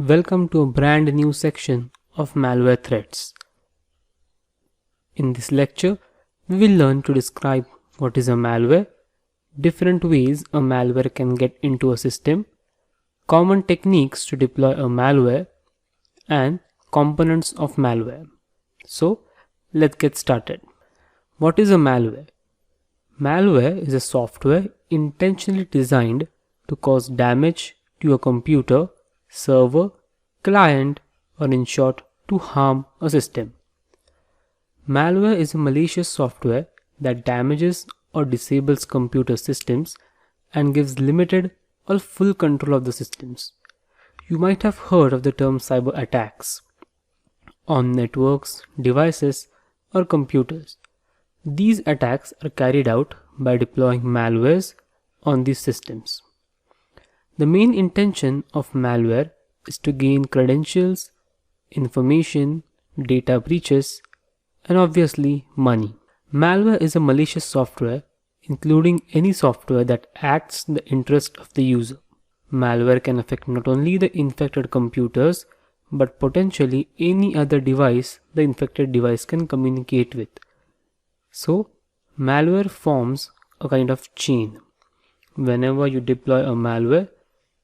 Welcome to a brand new section of malware threats. In this lecture, we will learn to describe what is a malware, different ways a malware can get into a system, common techniques to deploy a malware, and components of malware. So, let's get started. What is a malware? Malware is a software intentionally designed to cause damage to a computer, server, client, or in short, to harm a system. Malware is a malicious software that damages or disables computer systems and gives limited or full control of the systems. You might have heard of the term cyber attacks on networks, devices, or computers. These attacks are carried out by deploying malwares on these systems. The main intention of malware is to gain credentials, information, data breaches, and obviously money. Malware is a malicious software, including any software that acts in the interest of the user. Malware can affect not only the infected computers, but potentially any other device the infected device can communicate with. So, malware forms a kind of chain. Whenever you deploy a malware,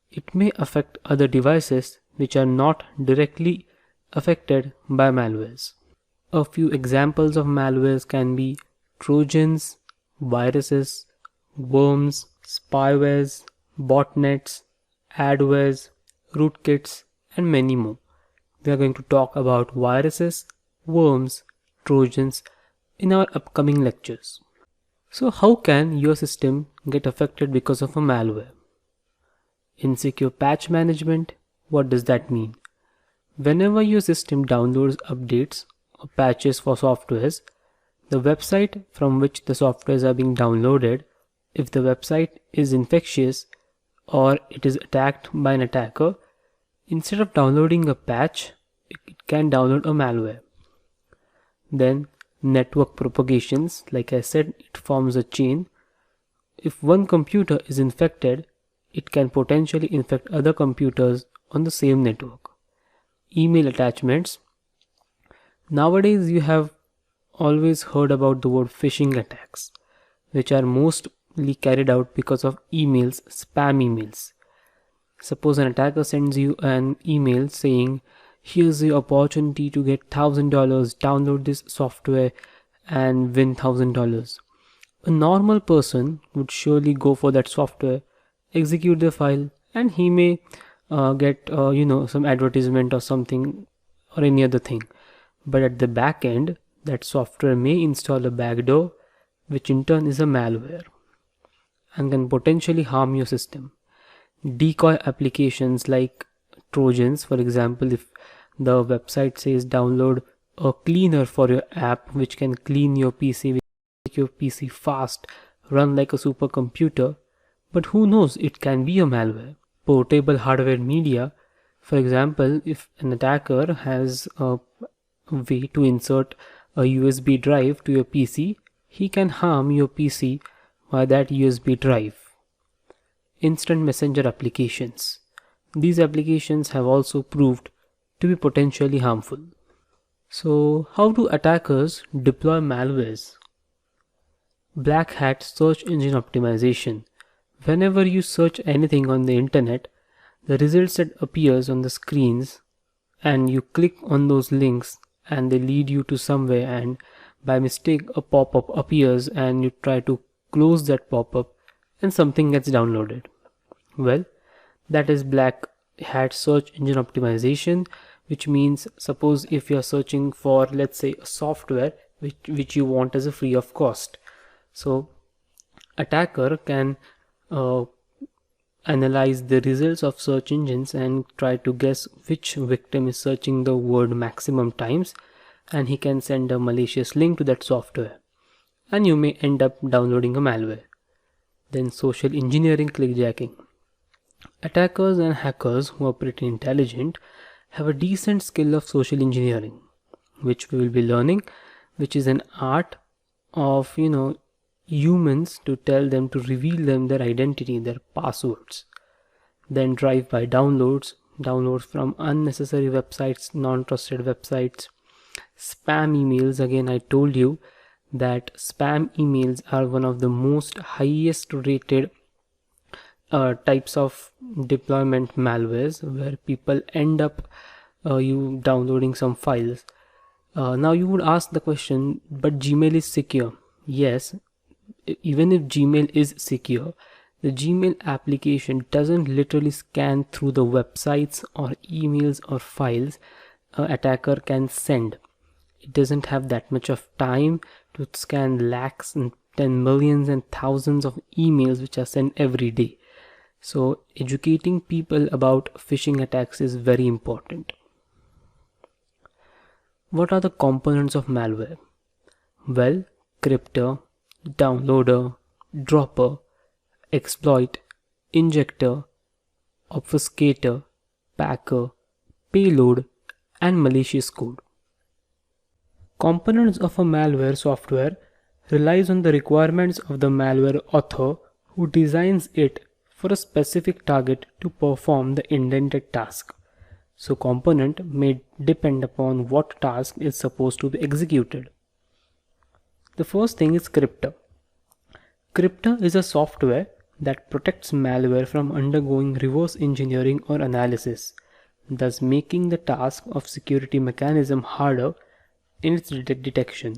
it may affect other devices which are not directly affected by malwares. A few examples of malwares can be trojans, viruses, worms, spywares, botnets, adwares, rootkits, and many more. We are going to talk about viruses, worms, trojans in our upcoming lectures. So how can your system get affected because of a malware? Insecure patch management, what does that mean? Whenever your system downloads updates or patches for softwares, the website from which the softwares are being downloaded, if the website is infectious or it is attacked by an attacker, instead of downloading a patch, it can download a malware. Then network propagations, like I said, it forms a chain. If one computer is infected, it can potentially infect other computers on the same network. Email attachments. Nowadays you have always heard about the word phishing attacks, which are mostly carried out because of emails, spam emails. Suppose an attacker sends you an email saying, here's the opportunity to get $1,000, download this software and win $1,000. A normal person would surely go for that software, execute the file, and he may get some advertisement or something or any other thing. But at the back end, that software may install a backdoor, which in turn is a malware and can potentially harm your system. Decoy applications like trojans, for example, if the website says download a cleaner for your app which can clean your PC, make your PC fast, run like a supercomputer, but who knows, it can be a malware. Portable hardware media, for example, if an attacker has a way to insert a USB drive to your PC, he can harm your PC via that USB drive. Instant messenger applications. These applications have also proved to be potentially harmful. So, how do attackers deploy malwares? Black hat search engine optimization. Whenever you search anything on the internet, the results that appears on the screens and you click on those links and they lead you to somewhere, and by mistake a pop-up appears and you try to close that pop-up and something gets downloaded. Well, that is black hat search engine optimization, which means suppose if you are searching for, let's say, a software which you want as a free of cost. So attacker can analyze the results of search engines and try to guess which victim is searching the word maximum times, and he can send a malicious link to that software and you may end up downloading a malware. Then social engineering clickjacking. Attackers and hackers who are pretty intelligent have a decent skill of social engineering, which we will be learning, which is an art of humans to tell them to reveal them their identity, their passwords. Then drive-by downloads, downloads from unnecessary websites, non-trusted websites, spam emails. Again, I told you that spam emails are one of the most highest rated types of deployment malwares, where people end up you downloading some files. Now you would ask the question, but Gmail is secure. Yes, even if Gmail is secure, the Gmail application doesn't literally scan through the websites or emails or files an attacker can send. It doesn't have that much of time to scan lakhs and 10 millions and thousands of emails which are sent every day. So educating people about phishing attacks is very important. What are the components of malware? Well, cryptor, downloader, dropper, exploit, injector, obfuscator, packer, payload, and malicious code. Components of a malware software relies on the requirements of the malware author who designs it for a specific target to perform the intended task. So component may depend upon what task is supposed to be executed. The first thing is cryptor. Cryptor is a software that protects malware from undergoing reverse engineering or analysis, thus making the task of security mechanism harder in its detection.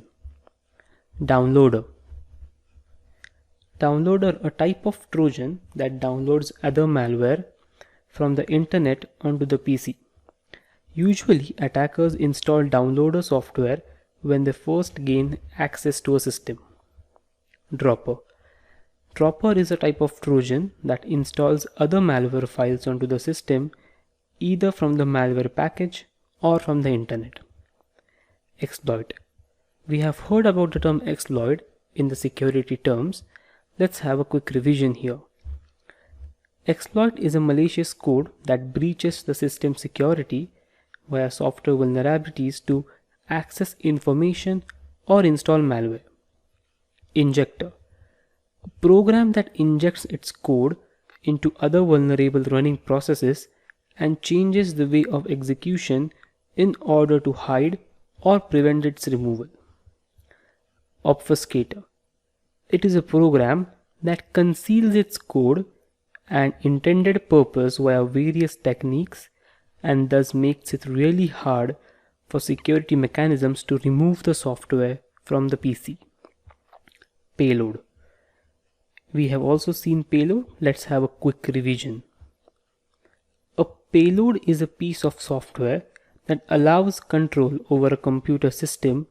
Downloader. Downloader, a type of trojan that downloads other malware from the internet onto the PC. Usually attackers install downloader software when they first gain access to a system. Dropper. Dropper is a type of trojan that installs other malware files onto the system either from the malware package or from the internet. Exploit. We have heard about the term exploit in the security terms. Let's have a quick revision here. Exploit is a malicious code that breaches the system security via software vulnerabilities to access information or install malware. Injector. A program that injects its code into other vulnerable running processes and changes the way of execution in order to hide or prevent its removal. Obfuscator. It is a program that conceals its code and intended purpose via various techniques and thus makes it really hard for security mechanisms to remove the software from the PC. Payload. We have also seen payload. Let's have a quick revision. A payload is a piece of software that allows control over a computer system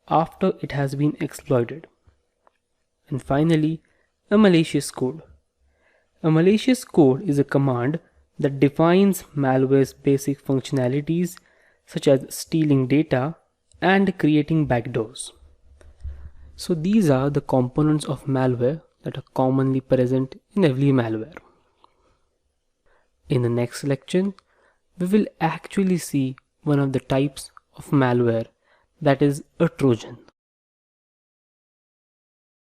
after it has been exploited. And finally, a malicious code. A malicious code is a command that defines malware's basic functionalities such as stealing data and creating backdoors. So these are the components of malware that are commonly present in every malware. In the next lecture, we will actually see one of the types of malware, that is a trojan.